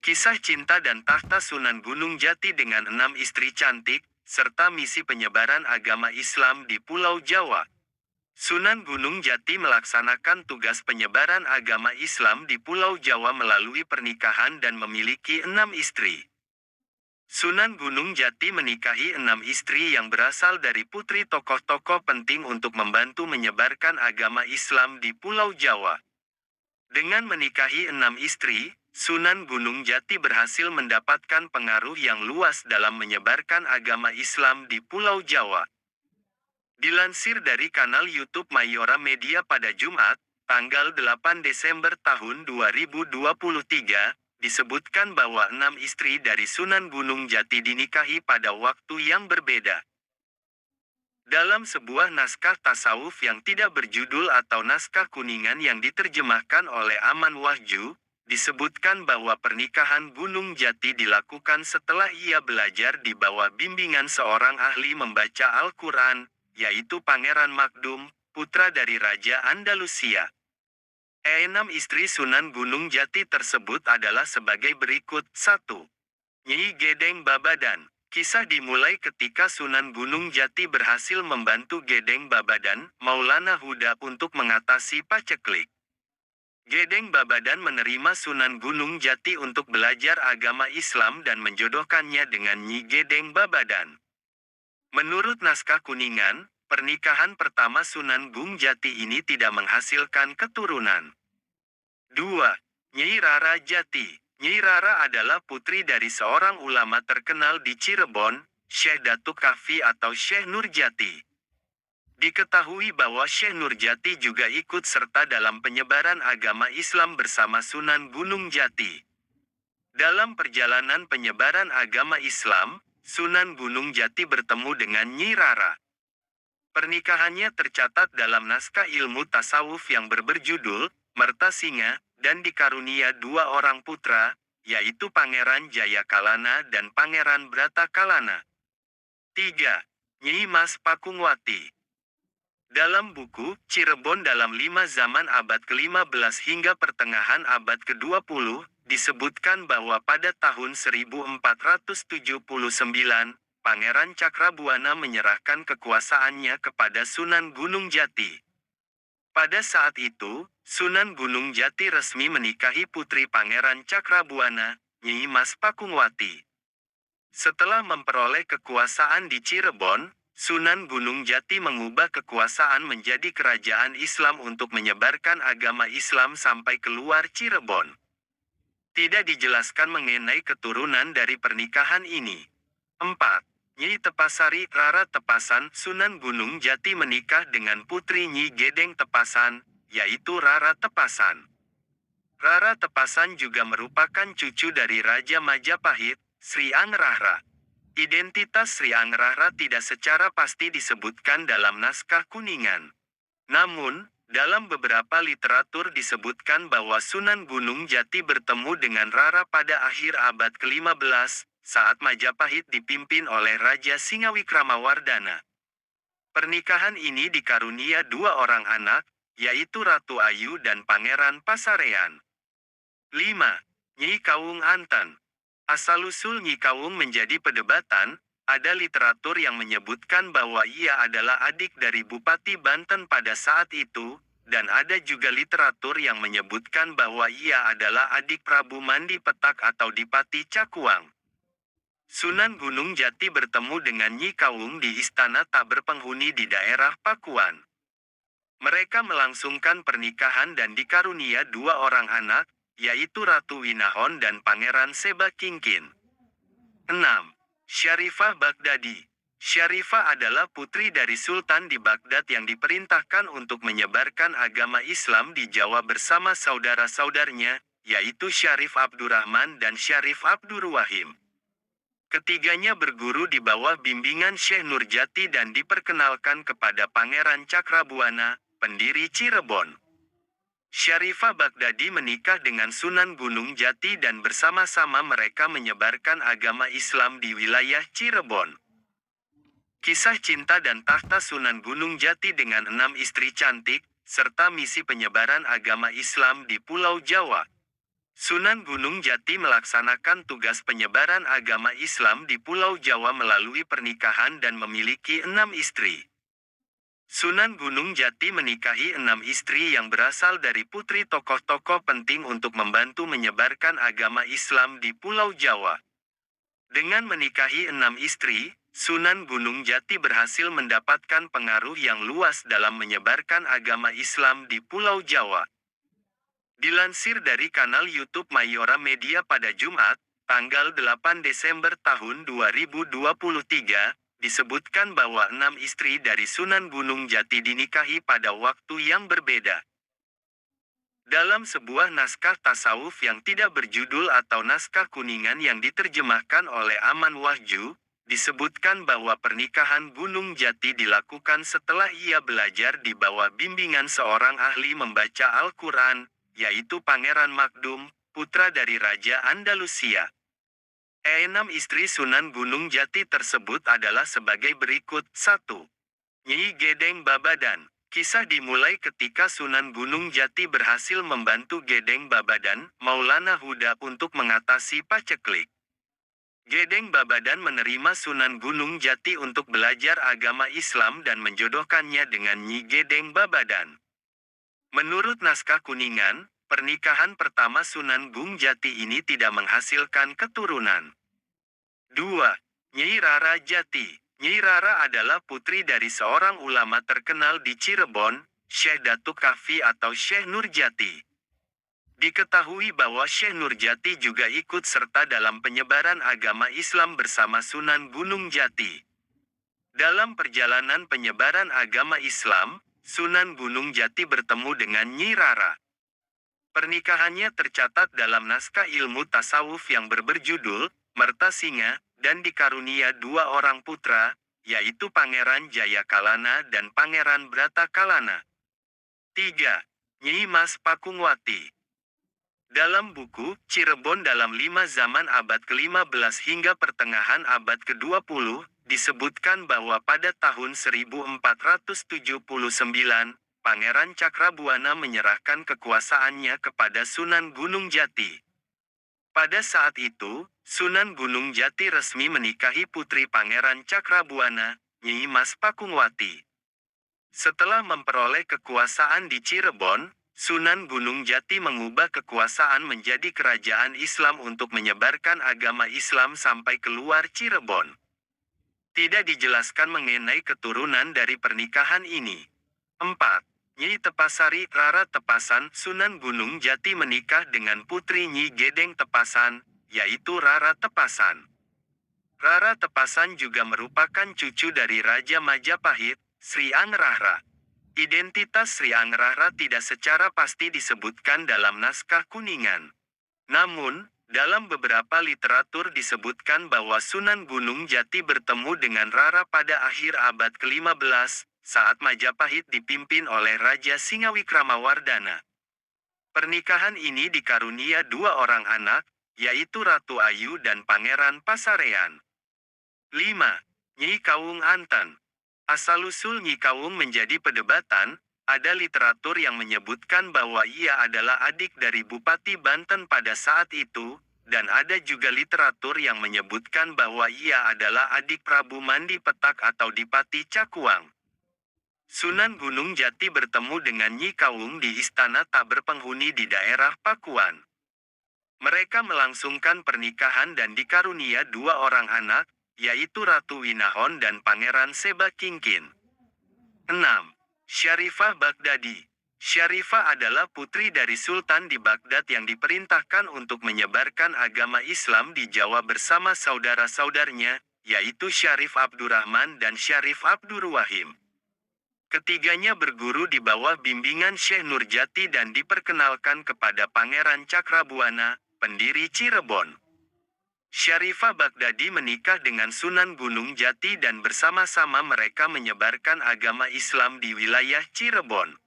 Kisah cinta dan tahta Sunan Gunung Jati dengan 6 istri cantik, serta misi penyebaran agama Islam di Pulau Jawa. Sunan Gunung Jati melaksanakan tugas penyebaran agama Islam di Pulau Jawa melalui pernikahan dan memiliki 6 istri. Sunan Gunung Jati menikahi 6 istri yang berasal dari putri tokoh-tokoh penting untuk membantu menyebarkan agama Islam di Pulau Jawa. Dengan menikahi 6 istri, Sunan Gunung Jati berhasil mendapatkan pengaruh yang luas dalam menyebarkan agama Islam di Pulau Jawa. Dilansir dari kanal YouTube Mayora Media pada Jumat, tanggal 8 Desember tahun 2023, disebutkan bahwa 6 istri dari Sunan Gunung Jati dinikahi pada waktu yang berbeda. Dalam sebuah naskah tasawuf yang tidak berjudul atau naskah kuningan yang diterjemahkan oleh Aman Wahju, disebutkan bahwa pernikahan Gunung Jati dilakukan setelah ia belajar di bawah bimbingan seorang ahli membaca Al-Quran, yaitu Pangeran Makdum, putra dari Raja Andalusia. 6 istri Sunan Gunung Jati tersebut adalah sebagai berikut. 1. Nyi Gedeng Babadan. Kisah dimulai ketika Sunan Gunung Jati berhasil membantu Gedeng Babadan, Maulana Huda untuk mengatasi paceklik. Gedeng Babadan menerima Sunan Gunung Jati untuk belajar agama Islam dan menjodohkannya dengan Nyi Gedeng Babadan. Menurut naskah kuningan, pernikahan pertama Sunan Gunung Jati ini tidak menghasilkan keturunan. 2. Nyi Rara Jati. Nyi Rara adalah putri dari seorang ulama terkenal di Cirebon, Syekh Datuk Kahfi atau Syekh Nurjati. Diketahui bahwa Syekh Nurjati juga ikut serta dalam penyebaran agama Islam bersama Sunan Gunung Jati. Dalam perjalanan penyebaran agama Islam, Sunan Gunung Jati bertemu dengan Nyi Rara. Pernikahannya tercatat dalam naskah ilmu tasawuf yang berjudul Mertasinga, dan dikarunia 2 orang putra, yaitu Pangeran Jayakalana dan Pangeran Bratakalana. 3. Nyi Mas Pakungwati. Dalam buku Cirebon dalam 5 zaman abad ke-15 hingga pertengahan abad ke-20, disebutkan bahwa pada tahun 1479, Pangeran Cakrabuana menyerahkan kekuasaannya kepada Sunan Gunung Jati. Pada saat itu, Sunan Gunung Jati resmi menikahi putri Pangeran Cakrabuana, Nyi Mas Pakungwati. Setelah memperoleh kekuasaan di Cirebon, Sunan Gunung Jati mengubah kekuasaan menjadi kerajaan Islam untuk menyebarkan agama Islam sampai keluar Cirebon. Tidak dijelaskan mengenai keturunan dari pernikahan ini. 4. Nyi Tepasari Rara Tepasan. Sunan Gunung Jati menikah dengan putri Nyi Gedeng Tepasan, yaitu Rara Tepasan. Rara Tepasan juga merupakan cucu dari Raja Majapahit, Sri Angrahra. Identitas Sri Angrahra tidak secara pasti disebutkan dalam naskah kuningan. Namun, dalam beberapa literatur disebutkan bahwa Sunan Gunung Jati bertemu dengan Rara pada akhir abad ke-15, saat Majapahit dipimpin oleh Raja Singawikramawardhana. Pernikahan ini dikarunia 2 orang anak, yaitu Ratu Ayu dan Pangeran Pasarean. 5. Nyi Kawung Anten. Asal-usul Nyi Kawung menjadi perdebatan. Ada literatur yang menyebutkan bahwa ia adalah adik dari Bupati Banten pada saat itu, dan ada juga literatur yang menyebutkan bahwa ia adalah adik Prabu Mandi Petak atau Dipati Cakuang. Sunan Gunung Jati bertemu dengan Nyi Kawung di istana tak berpenghuni di daerah Pakuan. Mereka melangsungkan pernikahan dan dikarunia 2 orang anak, yaitu Ratu Winahon dan Pangeran Seba Kingkin. 6. Syarifah Baghdadi. Syarifah adalah putri dari Sultan di Baghdad yang diperintahkan untuk menyebarkan agama Islam di Jawa bersama saudara-saudaranya, yaitu Syarif Abdurrahman dan Syarif Abdurwahim. Ketiganya berguru di bawah bimbingan Syekh Nurjati dan diperkenalkan kepada Pangeran Cakrabuana, pendiri Cirebon. Syarifah Baghdadi menikah dengan Sunan Gunung Jati dan bersama-sama mereka menyebarkan agama Islam di wilayah Cirebon. Kisah cinta dan tahta Sunan Gunung Jati dengan 6 istri cantik, serta misi penyebaran agama Islam di Pulau Jawa. Sunan Gunung Jati melaksanakan tugas penyebaran agama Islam di Pulau Jawa melalui pernikahan dan memiliki 6 istri. Sunan Gunung Jati menikahi 6 istri yang berasal dari putri tokoh-tokoh penting untuk membantu menyebarkan agama Islam di Pulau Jawa. Dengan menikahi 6 istri, Sunan Gunung Jati berhasil mendapatkan pengaruh yang luas dalam menyebarkan agama Islam di Pulau Jawa. Dilansir dari kanal YouTube Mayora Media pada Jumat, tanggal 8 Desember tahun 2023, disebutkan bahwa 6 istri dari Sunan Gunung Jati dinikahi pada waktu yang berbeda. Dalam sebuah naskah tasawuf yang tidak berjudul atau naskah kuningan yang diterjemahkan oleh Aman Wahju, disebutkan bahwa pernikahan Gunung Jati dilakukan setelah ia belajar di bawah bimbingan seorang ahli membaca Al-Quran, yaitu Pangeran Makdum, putra dari Raja Andalusia. Enam istri Sunan Gunung Jati tersebut adalah sebagai berikut. 1. Nyi Gedeng Babadan. Kisah dimulai ketika Sunan Gunung Jati berhasil membantu Gedeng Babadan, Maulana Huda untuk mengatasi paceklik. Gedeng Babadan menerima Sunan Gunung Jati untuk belajar agama Islam dan menjodohkannya dengan Nyi Gedeng Babadan. Menurut naskah kuningan, pernikahan pertama Sunan Gunung Jati ini tidak menghasilkan keturunan. 2. Nyi Rara Jati. Nyi Rara adalah putri dari seorang ulama terkenal di Cirebon, Syekh Datuk Kahfi atau Syekh Nurjati. Diketahui bahwa Syekh Nurjati juga ikut serta dalam penyebaran agama Islam bersama Sunan Gunung Jati. Dalam perjalanan penyebaran agama Islam, Sunan Gunung Jati bertemu dengan Nyi Rara. Pernikahannya tercatat dalam naskah ilmu tasawuf yang berjudul Mertasinga, dan dikarunia 2 orang putra, yaitu Pangeran Jayakalana dan Pangeran Bratakalana. 3. Nyi Mas Pakungwati. Dalam buku Cirebon dalam 5 zaman abad ke-15 hingga pertengahan abad ke-20, disebutkan bahwa pada tahun 1479, Pangeran Cakrabuana menyerahkan kekuasaannya kepada Sunan Gunung Jati. Pada saat itu, Sunan Gunung Jati resmi menikahi putri Pangeran Cakrabuana, Nyi Mas Pakungwati. Setelah memperoleh kekuasaan di Cirebon, Sunan Gunung Jati mengubah kekuasaan menjadi kerajaan Islam untuk menyebarkan agama Islam sampai keluar Cirebon. Tidak dijelaskan mengenai keturunan dari pernikahan ini. 4. Nyi Tepasari Rara Tepasan. Sunan Gunung Jati menikah dengan putri Nyi Gedeng Tepasan, yaitu Rara Tepasan. Rara Tepasan juga merupakan cucu dari Raja Majapahit, Sri Angrahra. Identitas Sri Angrahra tidak secara pasti disebutkan dalam naskah kuningan. Namun, dalam beberapa literatur disebutkan bahwa Sunan Gunung Jati bertemu dengan Rara pada akhir abad ke-15, saat Majapahit dipimpin oleh Raja Singawikramawardhana. Pernikahan ini dikarunia 2 orang anak, yaitu Ratu Ayu dan Pangeran Pasarean. 5. Nyi Kawung Anten. Asal-usul Nyi Kawung menjadi perdebatan. Ada literatur yang menyebutkan bahwa ia adalah adik dari Bupati Banten pada saat itu, dan ada juga literatur yang menyebutkan bahwa ia adalah adik Prabu Mandi Petak atau Dipati Cakuang. Sunan Gunung Jati bertemu dengan Nyi Kawung di istana tak berpenghuni di daerah Pakuan. Mereka melangsungkan pernikahan dan dikarunia 2 orang anak, yaitu Ratu Winahon dan Pangeran Seba Kingkin. 6. Syarifah Baghdadi. Syarifah adalah putri dari Sultan di Baghdad yang diperintahkan untuk menyebarkan agama Islam di Jawa bersama saudara-saudaranya, yaitu Syarif Abdurrahman dan Syarif Abdurwahim. Ketiganya berguru di bawah bimbingan Syekh Nurjati dan diperkenalkan kepada Pangeran Cakrabuana, pendiri Cirebon. Syarifah Baghdadi menikah dengan Sunan Gunung Jati dan bersama-sama mereka menyebarkan agama Islam di wilayah Cirebon.